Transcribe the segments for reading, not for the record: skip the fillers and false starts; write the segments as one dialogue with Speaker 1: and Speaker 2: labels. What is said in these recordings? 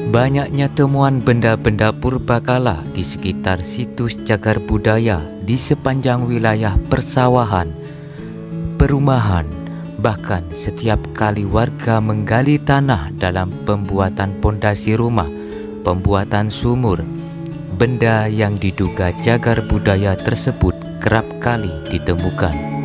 Speaker 1: Banyaknya temuan benda-benda purbakala di sekitar situs cagar budaya di sepanjang wilayah persawahan, perumahan, bahkan setiap kali warga menggali tanah dalam pembuatan pondasi rumah, pembuatan sumur, benda yang diduga cagar budaya tersebut kerap kali ditemukan.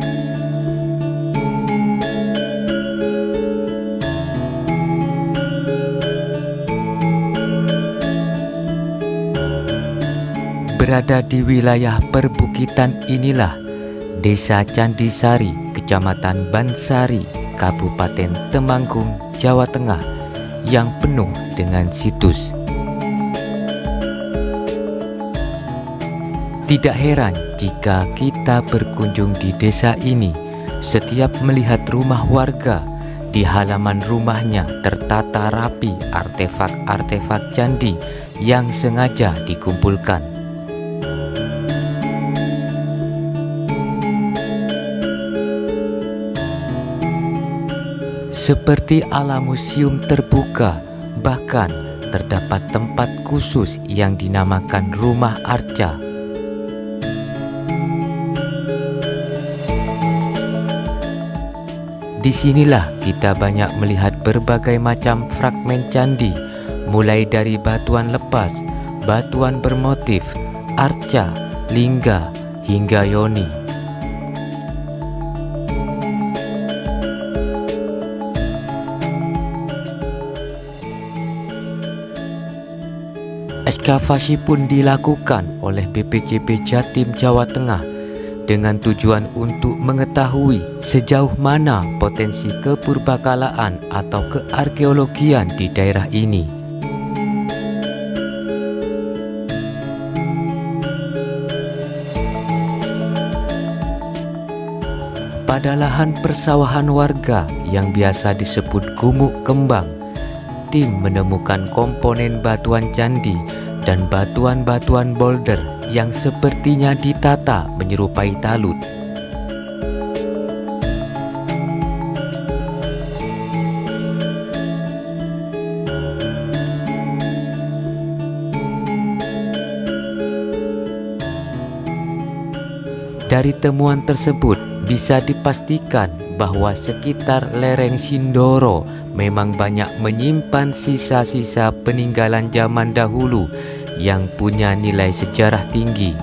Speaker 1: Berada di wilayah perbukitan inilah Desa Candisari, Kecamatan Bansari, Kabupaten Temanggung, Jawa Tengah, yang penuh dengan situs. Tidak heran jika kita berkunjung di desa ini, setiap melihat rumah warga, di halaman rumahnya tertata rapi artefak-artefak candi yang sengaja dikumpulkan. Seperti ala museum terbuka, bahkan terdapat tempat khusus yang dinamakan Rumah Arca. Disinilah kita banyak melihat berbagai macam fragmen candi, mulai dari batuan lepas, batuan bermotif, arca, lingga, hingga yoni. Ekskavasi pun dilakukan oleh BPCP Jatim Jawa Tengah dengan tujuan untuk mengetahui sejauh mana potensi kepurbakalaan atau kearkeologian di daerah ini. Pada lahan persawahan warga yang biasa disebut gumuk kembang, tim menemukan komponen batuan candi dan batuan-batuan boulder yang sepertinya ditata menyerupai talut. Dari temuan tersebut bisa dipastikan bahwa sekitar lereng Sindoro memang banyak menyimpan sisa-sisa peninggalan zaman dahulu yang punya nilai sejarah tinggi.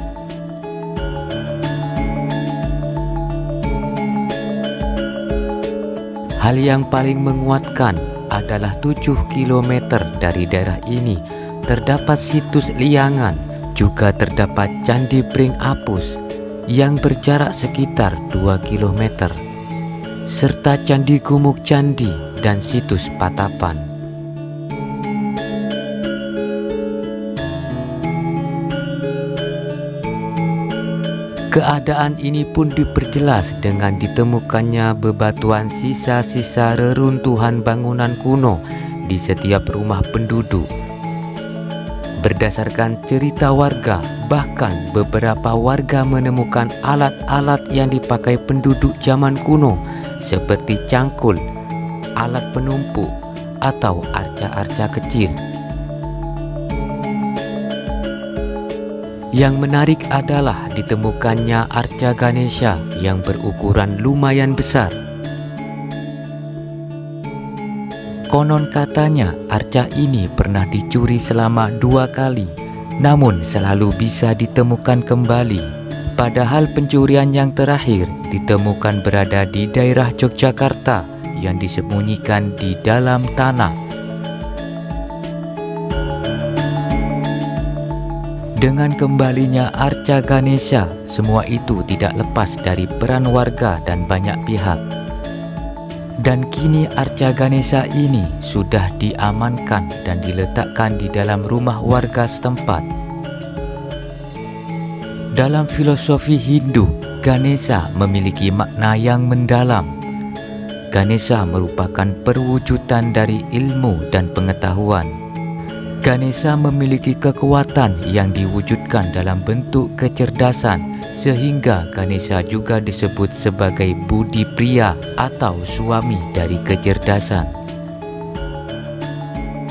Speaker 1: Hal yang paling menguatkan adalah 7 km dari daerah ini terdapat situs liangan, juga terdapat Candi Pring Apus yang berjarak sekitar 2 km, serta Candi Gumuk Candi dan situs Patapan. Keadaan ini pun diperjelas dengan ditemukannya bebatuan sisa-sisa reruntuhan bangunan kuno di setiap rumah penduduk. Berdasarkan cerita warga, bahkan beberapa warga menemukan alat-alat yang dipakai penduduk zaman kuno seperti cangkul, alat penumpuk, atau arca-arca kecil. Yang menarik adalah ditemukannya arca Ganesha yang berukuran lumayan besar. Konon katanya arca ini pernah dicuri selama 2 kali, namun selalu bisa ditemukan kembali. Padahal pencurian yang terakhir ditemukan berada di daerah Yogyakarta yang disembunyikan di dalam tanah. Dengan kembalinya arca Ganesha, semua itu tidak lepas dari peran warga dan banyak pihak. Dan kini arca Ganesha ini sudah diamankan dan diletakkan di dalam rumah warga setempat. Dalam filosofi Hindu, Ganesha memiliki makna yang mendalam. Ganesha merupakan perwujudan dari ilmu dan pengetahuan. Ganesha memiliki kekuatan yang diwujudkan dalam bentuk kecerdasan, sehingga Ganesha juga disebut sebagai budi pria atau suami dari kecerdasan.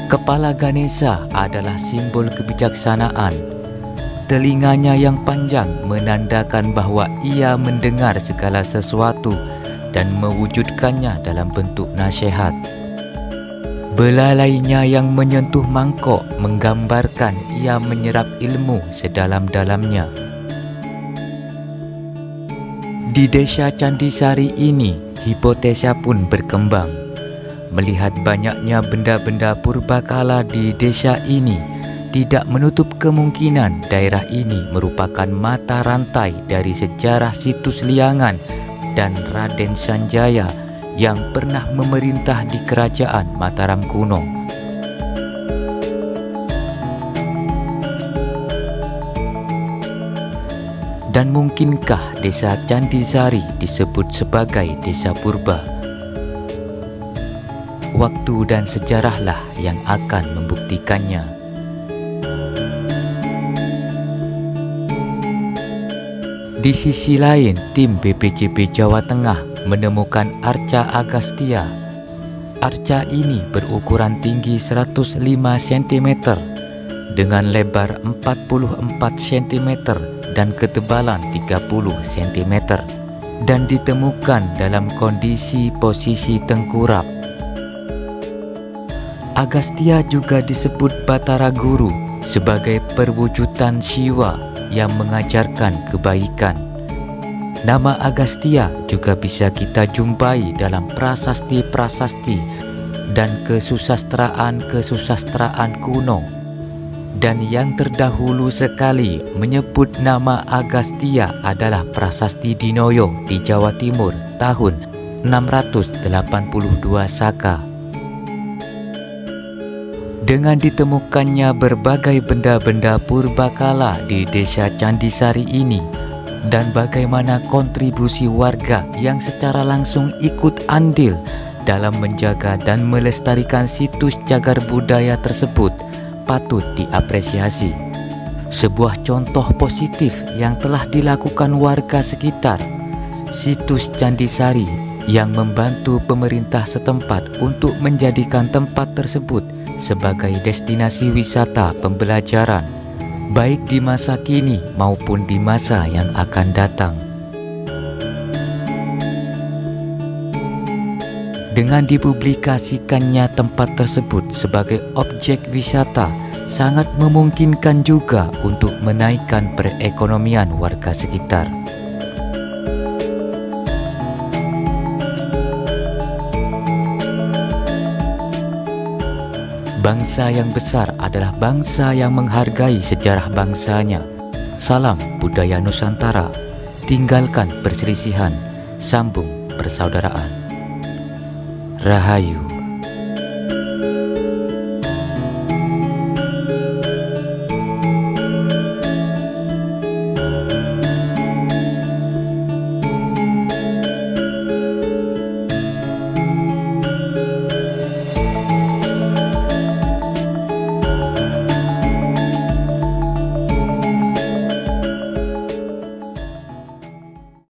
Speaker 1: Kepala Ganesha adalah simbol kebijaksanaan. Telinganya yang panjang menandakan bahwa ia mendengar segala sesuatu dan mewujudkannya dalam bentuk nasihat. Belalainya yang menyentuh mangkok menggambarkan ia menyerap ilmu sedalam-dalamnya. Di desa Candisari ini, hipotesa pun berkembang. Melihat banyaknya benda-benda purbakala di desa ini, tidak menutup kemungkinan daerah ini merupakan mata rantai dari sejarah situs Liangan dan Raden Sanjaya yang pernah memerintah di kerajaan Mataram kuno. Dan mungkinkah desa Candisari disebut sebagai desa purba? Waktu dan sejarahlah yang akan membuktikannya. Di sisi lain, tim BPJB Jawa Tengah menemukan arca Agastya. Arca ini berukuran tinggi 105 cm dengan lebar 44 cm dan ketebalan 30 cm dan ditemukan dalam kondisi posisi tengkurap. Agastya juga disebut Batara Guru sebagai perwujudan Siwa yang mengajarkan kebaikan. Nama Agastya juga bisa kita jumpai dalam prasasti-prasasti dan kesusastraan kuno. Dan yang terdahulu sekali menyebut nama Agastya adalah Prasasti Dinoyo di Jawa Timur tahun 682 Saka. Dengan ditemukannya berbagai benda-benda purbakala di desa Candisari ini dan bagaimana kontribusi warga yang secara langsung ikut andil dalam menjaga dan melestarikan situs cagar budaya tersebut patut diapresiasi. Sebuah contoh positif yang telah dilakukan warga sekitar situs Candisari yang membantu pemerintah setempat untuk menjadikan tempat tersebut sebagai destinasi wisata pembelajaran, baik di masa kini maupun di masa yang akan datang. Dengan dipublikasikannya tempat tersebut sebagai objek wisata, sangat memungkinkan juga untuk menaikkan perekonomian warga sekitar. Bangsa yang besar adalah bangsa yang menghargai sejarah bangsanya. Salam budaya Nusantara. Tinggalkan perselisihan, sambung persaudaraan. Rahayu.